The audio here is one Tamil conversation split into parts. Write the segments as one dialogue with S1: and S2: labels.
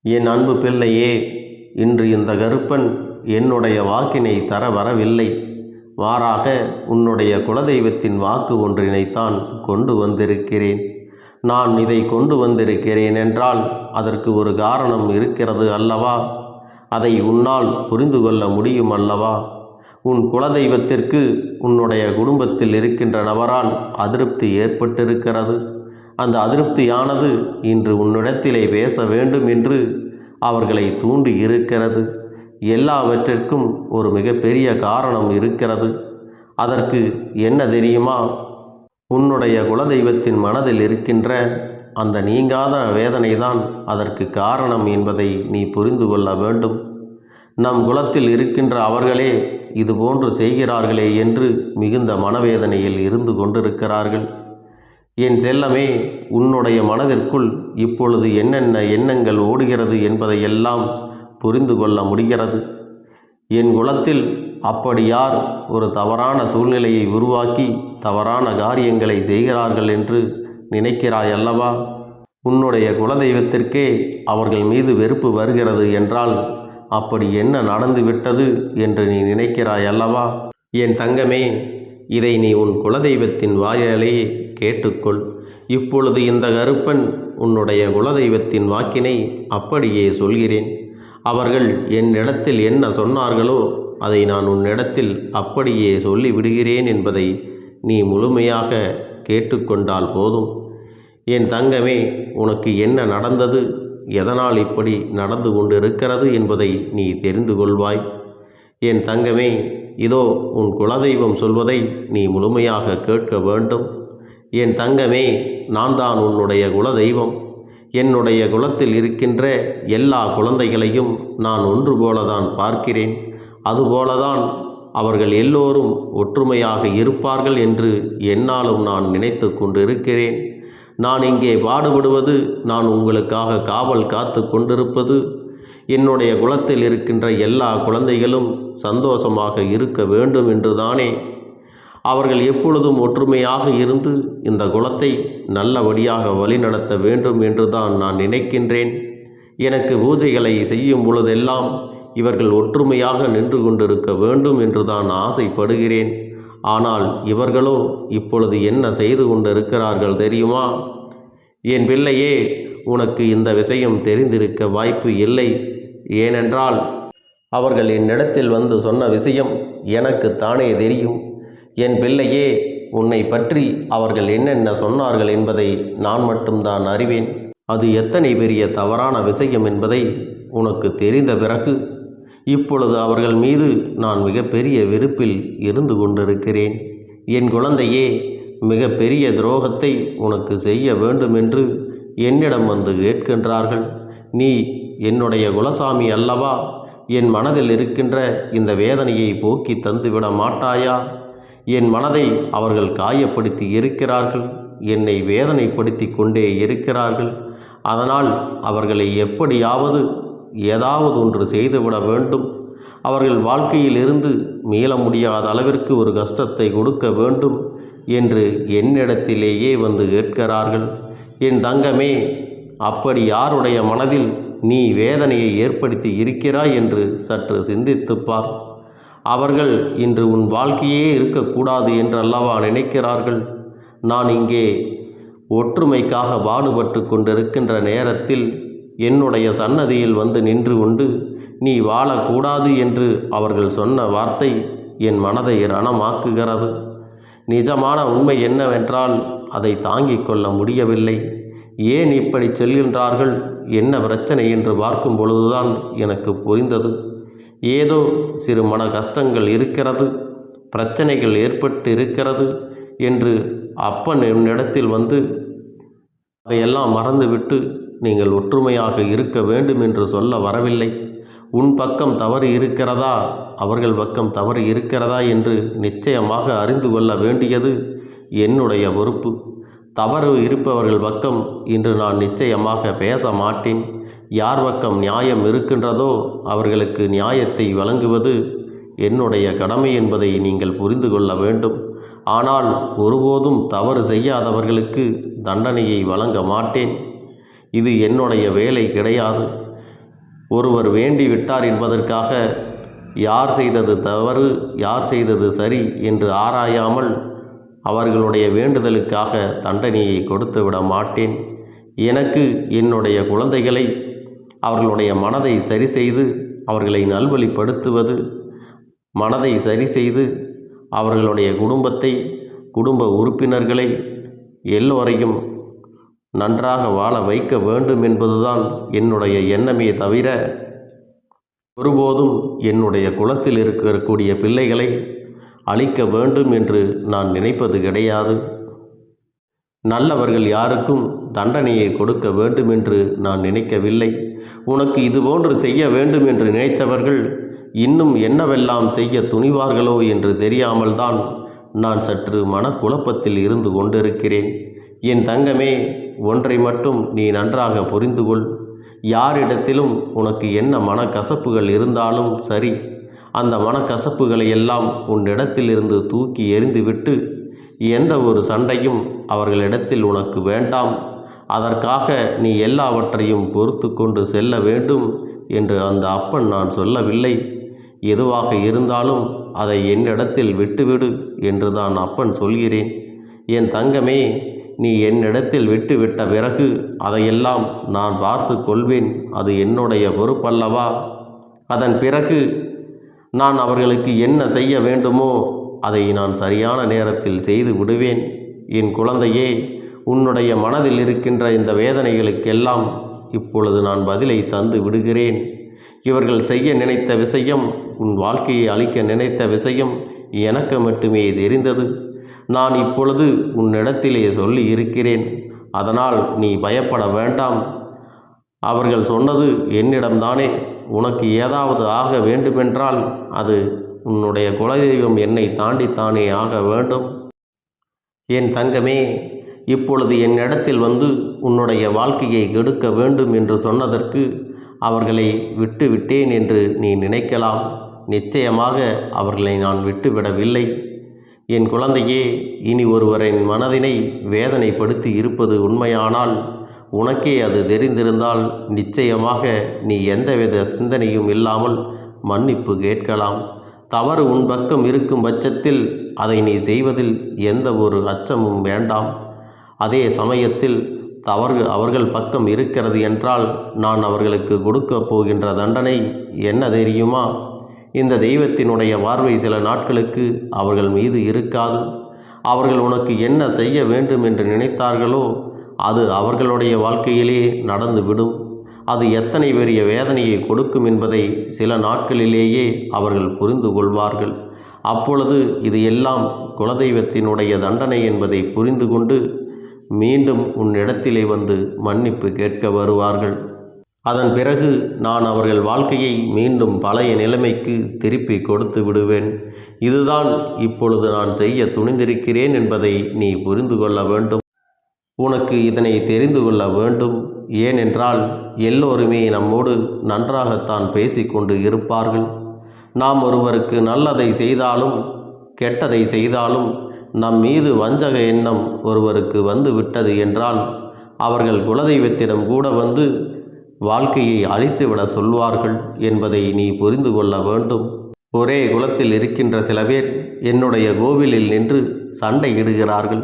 S1: என் அன்பு பிள்ளையே, இன்று இந்த கருப்பன் என்னுடைய வாக்கினை தர வரவில்லை. மாறாக உன்னுடைய குலதெய்வத்தின் வாக்கு ஒன்றினைத்தான் கொண்டு வந்திருக்கிறேன். நான் இதை கொண்டு வந்திருக்கிறேன் என்றால் அதற்கு ஒரு காரணம் இருக்கிறது அல்லவா? அதை உன்னால் புரிந்து கொள்ள முடியும் அல்லவா? உன் குலதெய்வத்திற்கு உன்னுடைய குடும்பத்தில் இருக்கின்ற நபரால் அதிருப்தி ஏற்பட்டிருக்கிறது. அந்த அதிருப்தியானது இன்று உன்னிடத்திலே பேச வேண்டும் என்று அவர்களை தூண்டி இருக்கிறது. எல்லாவற்றிற்கும் ஒரு மிகப்பெரிய காரணம் இருக்கிறது. அதற்கு என்ன தெரியுமா? உன்னுடைய குலதெய்வத்தின் மனதில் இருக்கின்ற அந்த நீங்காத வேதனைதான் அதற்கு காரணம் என்பதை நீ புரிந்து கொள்ள வேண்டும். நம் குலத்தில் இருக்கின்ற அவர்களே இதுபோன்று செய்கிறார்களே என்று மிகுந்த மனவேதனையில் இருந்து கொண்டிருக்கிறார்கள். என் செல்லமே, உன்னுடைய மனதிற்குள் இப்பொழுது என்னென்ன எண்ணங்கள் ஓடுகிறது என்பதையெல்லாம் புரிந்து கொள்ள முடிகிறது. என் குலத்தில் அப்படி யார் ஒரு தவறான சூழ்நிலையை உருவாக்கி தவறான காரியங்களை செய்கிறார்கள் என்று நினைக்கிறாய் அல்லவா? உன்னுடைய குலதெய்வத்திற்கே அவர்கள் மீது வெறுப்பு வருகிறது என்றால் அப்படி என்ன நடந்துவிட்டது என்று நீ நினைக்கிறாய் அல்லவா? என் தங்கமே, இதை நீ உன் குலதெய்வத்தின் வாயாலே கேட்டுக்கொள். இப்பொழுது இந்த கருப்பன் உன்னுடைய குலதெய்வத்தின் வாக்கினை அப்படியே சொல்கிறேன். அவர்கள் என்னிடத்தில் என்ன சொன்னார்களோ அதை நான் உன்னிடத்தில் அப்படியே சொல்லிவிடுகிறேன் என்பதை நீ முழுமையாக கேட்டுக்கொண்டால் போதும். என் தங்கமே, உனக்கு என்ன நடந்தது, எதனால் இப்படி நடந்து கொண்டிருக்கிறது என்பதை நீ தெரிந்து கொள்வாய். என் தங்கமே, இதோ உன் குலதெய்வம் சொல்வதை நீ முழுமையாக கேட்க வேண்டும். என் தங்கமே, நான் தான் உன்னுடைய குலதெய்வம். என்னுடைய குலத்தில் இருக்கின்ற எல்லா குழந்தைகளையும் நான் ஒன்று போலதான் பார்க்கிறேன். அதுபோலதான் அவர்கள் எல்லோரும் ஒற்றுமையாக இருப்பார்கள் என்று என்னாலும் நான் நினைத்து கொண்டிருக்கிறேன். நான் இங்கே பாடுபடுவது, நான் உங்களுக்காக காவல் காத்து கொண்டிருப்பது, என்னுடைய குலத்தில் இருக்கின்ற எல்லா குழந்தைகளும் சந்தோஷமாக இருக்க வேண்டும் என்றுதானே. அவர்கள் எப்பொழுதும் ஒற்றுமையாக இருந்து இந்த குலத்தை நல்லபடியாக வழிநடத்த வேண்டும் என்றுதான் நான் நினைக்கின்றேன். எனக்கு பூஜைகளை செய்யும் பொழுதெல்லாம் இவர்கள் ஒற்றுமையாக நின்று கொண்டிருக்க வேண்டும் என்றுதான் ஆசைப்படுகிறேன். ஆனால் இவர்களோ இப்பொழுது என்ன செய்து கொண்டிருக்கிறார்கள் தெரியுமா? என் பிள்ளையே, உனக்கு இந்த விஷயம் தெரிந்திருக்க வாய்ப்பு இல்லை. ஏனென்றால் அவர்கள் என்னிடத்தில் வந்து சொன்ன விஷயம் எனக்கு தானே தெரியும். என் பிள்ளையே, உன்னை பற்றி அவர்கள் என்னென்ன சொன்னார்கள் என்பதை நான் மட்டும்தான் அறிவேன். அது எத்தனை பெரிய தவறான விஷயம் என்பதை உனக்கு தெரிந்த பிறகு இப்பொழுது அவர்கள் மீது நான் மிகப்பெரிய வெறுப்பில் இருந்து கொண்டிருக்கிறேன். என் குழந்தையே, மிகப்பெரிய துரோகத்தை உனக்கு செய்ய வேண்டும் என்று என்னிடம் வந்து கேட்கின்றார்கள். நீ என்னுடைய குலசாமி அல்லவா? என் மனதில் இருக்கின்ற இந்த வேதனையை போக்கி தந்துவிட மாட்டாயா? என் மனதை அவர்கள் காயப்படுத்தி இருக்கிறார்கள். என்னை வேதனைப்படுத்தி கொண்டே இருக்கிறார்கள். அதனால் அவர்களை எப்படியாவது ஏதாவது ஒன்று செய்துவிட வேண்டும். அவர்கள் வாழ்க்கையில் இருந்து மீள முடியாத அளவிற்கு ஒரு கஷ்டத்தை கொடுக்க வேண்டும் என்று என்னிடத்திலேயே வந்து கேட்கிறார்கள். என் தங்கமே, அப்படி யாருடைய மனதில் நீ வேதனையை ஏற்படுத்தி இருக்கிறாய் என்று சற்று சிந்தித்துப்பார். அவர்கள் இன்று உன் வாழ்க்கையே இருக்கக்கூடாது என்று அல்லவா நினைக்கிறார்கள். நான் இங்கே ஒற்றுமைக்காக பாடுபட்டு கொண்டிருக்கின்ற நேரத்தில் என்னுடைய சன்னதியில் வந்து நின்று கொண்டு நீ வாழக்கூடாது என்று அவர்கள் சொன்ன வார்த்தை என் மனதை ரணமாக்குகிறது. நிஜமான உண்மை என்னவென்றால் அதை தாங்கிக் கொள்ள முடியவில்லை. ஏன் இப்படி செல்கின்றார்கள், என்ன பிரச்சனை என்று பார்க்கும் பொழுதுதான் எனக்கு புரிந்தது. ஏதோ சிறு மன கஷ்டங்கள் இருக்கிறது, பிரச்சனைகள் ஏற்பட்டு இருக்கிறது என்று அப்பன் என்னிடத்தில் வந்து அதையெல்லாம் மறந்துவிட்டு நீங்கள் ஒற்றுமையாக இருக்க வேண்டும் என்று சொல்ல வரவில்லை. உன் பக்கம் தவறு இருக்கிறதா, அவர்கள் பக்கம் தவறு இருக்கிறதா என்று நிச்சயமாக அறிந்து கொள்ள வேண்டியது என்னுடைய பொறுப்பு. தவறு இருப்பவர்கள் பக்கம் இன்று நான் நிச்சயமாக பேச மாட்டேன். யார் பக்கம் நியாயம் இருக்கின்றதோ அவர்களுக்கு நியாயத்தை வழங்குவது என்னுடைய கடமை என்பதை நீங்கள் புரிந்து கொள்ள வேண்டும். ஆனால் ஒருபோதும் தவறு செய்யாதவர்களுக்கு தண்டனையை வழங்க மாட்டேன். இது என்னுடைய வேலை கிடையாது. ஒருவர் வேண்டி விட்டார் என்பதற்காக யார் செய்தது தவறு யார் செய்தது சரி என்று ஆராயாமல் அவர்களுடைய வேண்டுதலுக்காக தண்டனையை கொடுத்து விட மாட்டேன். எனக்கு என்னுடைய குழந்தைகளை அவர்களுடைய மனதை சரி செய்து அவர்களை நல்வழிப்படுத்துவது, மனதை சரி செய்து அவர்களுடைய குடும்ப உறுப்பினர்களை எல்லோரையும் நன்றாக வாழ வைக்க வேண்டும் என்பதுதான் என்னுடைய எண்ணமே தவிர ஒருபோதும் என்னுடைய குலத்தில் இருக்கக்கூடிய பிள்ளைகளை அழிக்க வேண்டும் என்று நான் நினைப்பது கிடையாது. நல்லவர்கள் யாருக்கும் தண்டனையை கொடுக்க வேண்டும் என்று நான் நினைக்கவில்லை. உனக்கு இதுபோன்று செய்ய வேண்டும் என்று நினைத்தவர்கள் இன்னும் என்னவெல்லாம் செய்ய துணிவார்களோ என்று தெரியாமல் தான் நான் சற்று மனக்குழப்பத்தில் இருந்து கொண்டிருக்கிறேன். என் தங்கமே, ஒன்றை மட்டும் நீ நன்றாக புரிந்து கொள். யாரிடத்திலும் உனக்கு என்ன மனக்கசப்புகள் இருந்தாலும் சரி, அந்த மனக்கசப்புகளை எல்லாம் உன்னிடத்திலிருந்து தூக்கி எறிந்துவிட்டு எந்த ஒரு சண்டையும் அவர்களிடத்தில் உனக்கு வேண்டாம். அதற்காக நீ எல்லாவற்றையும் பொறுத்து கொண்டு செல்ல வேண்டும் என்று அந்த அப்பன் நான் சொல்லவில்லை. எதுவாக இருந்தாலும் அதை என்னிடத்தில் விட்டுவிடு என்று தான் அப்பன் சொல்கிறேன். என் தங்கமே, நீ என்னிடத்தில் விட்டுவிட்ட பிறகு அதையெல்லாம் நான் பார்த்து கொள்வேன். அது என்னுடைய பொறுப்பல்லவா? அதன் பிறகு நான் அவர்களுக்கு என்ன செய்ய வேண்டுமோ அதை நான் சரியான நேரத்தில் செய்து விடுவேன். என் குழந்தையே, உன்னுடைய மனதில் இருக்கின்ற இந்த வேதனைகளுக்கெல்லாம் இப்பொழுது நான் பதிலை தந்து விடுகிறேன். இவர்கள் செய்ய நினைத்த விஷயம், உன் வாழ்க்கையை அழிக்க நினைத்த விஷயம் எனக்கு மட்டுமே தெரிந்தது. நான் இப்பொழுது உன்னிடத்திலே சொல்லி இருக்கிறேன். அதனால் நீ பயப்பட வேண்டாம். அவர்கள் சொன்னது என்னிடம்தானே. உனக்கு ஏதாவது ஆக வேண்டுமென்றால் அது உன்னுடைய குலதெய்வம் என்னை தாண்டித்தானே ஆக வேண்டும். என் தங்கமே, இப்பொழுது என்னிடத்தில் வந்து உன்னுடைய வாழ்க்கையை கெடுக்க வேண்டும் என்று சொன்னதற்கு அவர்களை விட்டு விட்டேன் என்று நீ நினைக்கலாம். நிச்சயமாக அவர்களை நான் விட்டுவிடவில்லை. என் குழந்தையே, இனி ஒருவரின் மனதினை வேதனைப்படுத்தி இருப்பது உண்மையானால், உனக்கே அது தெரிந்திருந்தால் நிச்சயமாக நீ எந்தவித சிந்தனையும் இல்லாமல் மன்னிப்பு கேட்கலாம். தவறு உன் பக்கம் இருக்கும் பட்சத்தில் அதை நீ செய்வதில் எந்த ஒரு அச்சமும் வேண்டாம். அதே சமயத்தில் தவறு அவர்கள் பக்கம் இருக்கிறது என்றால் நான் அவர்களுக்கு கொடுக்க போகின்ற தண்டனை என்ன தெரியுமா? இந்த தெய்வத்தினுடைய பார்வை சில நாட்களுக்கு அவர்கள் மீது இருக்காது. அவர்கள் உனக்கு என்ன செய்ய வேண்டும் என்று நினைத்தார்களோ அது அவர்களுடைய வாழ்க்கையிலே நடந்துவிடும். அது எத்தனை பெரிய வேதனையை கொடுக்கும் என்பதை சில நாட்களிலேயே அவர்கள் புரிந்து கொள்வார்கள். அப்பொழுது இது எல்லாம் குலதெய்வத்தினுடைய தண்டனை என்பதை புரிந்து கொண்டு மீண்டும் உன்னிடத்திலே வந்து மன்னிப்பு கேட்க வருவார்கள். அதன் பிறகு நான் அவர்கள் வாழ்க்கையை மீண்டும் பழைய நிலைமைக்கு திருப்பி கொடுத்து விடுவேன். இதுதான் இப்பொழுது நான் செய்ய துணிந்திருக்கிறேன் என்பதை நீ புரிந்து கொள்ள வேண்டும். உனக்கு இதனை தெரிந்து கொள்ள வேண்டும். ஏனென்றால் எல்லோருமே நம்மோடு நன்றாகத்தான் பேசிக்கொண்டு இருப்பார்கள். நாம் ஒருவருக்கு நல்லதை செய்தாலும் கெட்டதை செய்தாலும் நம் மீது வஞ்சக எண்ணம் ஒருவருக்கு வந்து விட்டது என்றால் அவர்கள் குலதெய்வத்திடம் கூட வந்து வாழ்க்கையை அழித்துவிட சொல்வார்கள் என்பதை நீ புரிந்து கொள்ள வேண்டும். ஒரே குலத்தில் இருக்கின்ற சில பேர் என்னுடைய கோவிலில் நின்று சண்டையிடுகிறார்கள்.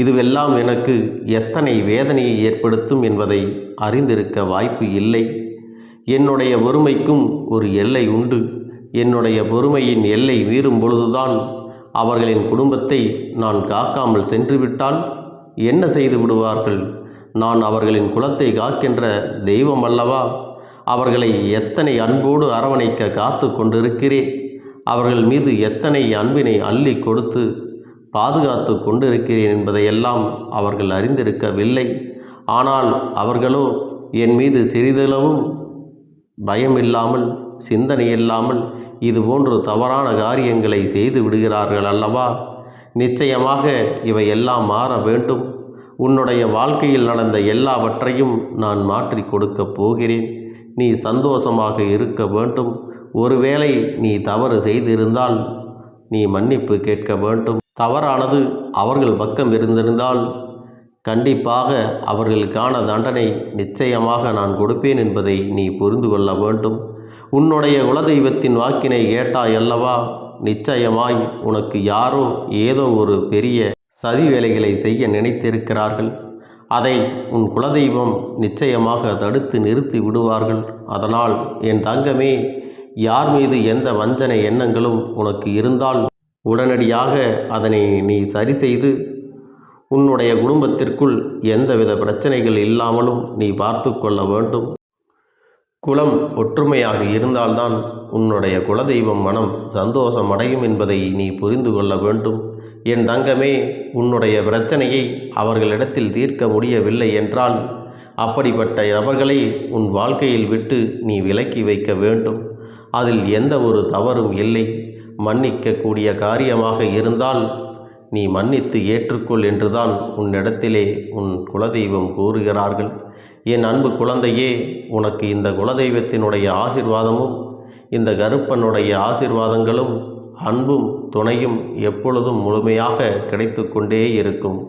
S1: இதுவெல்லாம் எனக்கு எத்தனை வேதனையை ஏற்படுத்தும் என்பதை அறிந்திருக்க வாய்ப்பு இல்லை. என்னுடைய பொறுமைக்கும் ஒரு எல்லை உண்டு. என்னுடைய பொறுமையின் எல்லை மீறும் பொழுதுதான் அவர்களின் குடும்பத்தை நான் காக்காமல் சென்றுவிட்டால் என்ன செய்து விடுவார்கள்? நான் அவர்களின் குலத்தை காக்கின்ற தெய்வம் அல்லவா? அவர்களை எத்தனை அன்போடு அரவணைக்க காத்து கொண்டிருக்கிறேன். அவர்கள் மீது எத்தனை அன்பினை அள்ளி கொடுத்து பாதுகாத்து கொண்டிருக்கிறேன் என்பதையெல்லாம் அவர்கள் அறிந்திருக்கவில்லை. ஆனால் அவர்களோ என் மீது சிறிதளவும் பயமில்லாமல் சிந்தனை இல்லாமல் இதுபோன்று தவறான காரியங்களை செய்து விடுகிறார்கள் அல்லவா? நிச்சயமாக இவையெல்லாம் மாற வேண்டும். உன்னுடைய வாழ்க்கையில் நடந்த எல்லாவற்றையும் நான் மாற்றி கொடுக்கப் போகிறேன். நீ சந்தோஷமாக இருக்க வேண்டும். ஒருவேளை நீ தவறு செய்திருந்தால் நீ மன்னிப்பு கேட்க வேண்டும். தவறானது அவர்கள் பக்கம் இருந்திருந்தால் கண்டிப்பாக அவர்களுக்கான தண்டனை நிச்சயமாக நான் கொடுப்பேன் என்பதை நீ புரிந்து கொள்ள வேண்டும். உன்னுடைய குலதெய்வத்தின் வாக்கினை கேட்டாய் அல்லவா? நிச்சயமாய் உனக்கு யாரோ ஏதோ ஒரு பெரிய சதி வேலைகளை செய்ய நினைத்திருக்கிறார்கள். அதை உன் குலதெய்வம் நிச்சயமாக தடுத்து நிறுத்தி விடுவார்கள். அதனால் என் தங்கமே, யார் மீது எந்த வஞ்சனை எண்ணங்களும் உனக்கு இருந்தால் உடனடியாக அதனை நீ சரி செய்து உன்னுடைய குடும்பத்திற்குள் எந்தவித பிரச்சனைகள் இல்லாமலும் நீ பார்த்து கொள்ள வேண்டும். குலம் ஒற்றுமையாக இருந்தால்தான் உன்னுடைய குலதெய்வம் மனம் சந்தோஷம் அடையும் என்பதை நீ புரிந்து கொள்ள வேண்டும். என் தங்கமே, உன்னுடைய பிரச்சனையை அவர்களிடத்தில் தீர்க்க முடியவில்லை என்றால் அப்படிப்பட்ட நபர்களை உன் வாழ்க்கையில் விட்டு நீ விலக்கி வைக்க வேண்டும். அதில் எந்த ஒரு தவறும் இல்லை. மன்னிக்கக்கூடிய காரியமாக இருந்தால் நீ மன்னித்து ஏற்றுக்கொள் என்றுதான் உன்னிடத்திலே உன் குலதெய்வம் கூறுகிறார்கள். என் அன்பு குழந்தையே, உனக்கு இந்த குலதெய்வத்தினுடைய ஆசிர்வாதமும் இந்த கருப்பனுடைய ஆசிர்வாதங்களும் அன்பும் துணையும் எப்பொழுதும் முழுமையாக கிடைத்து கொண்டே இருக்கும்.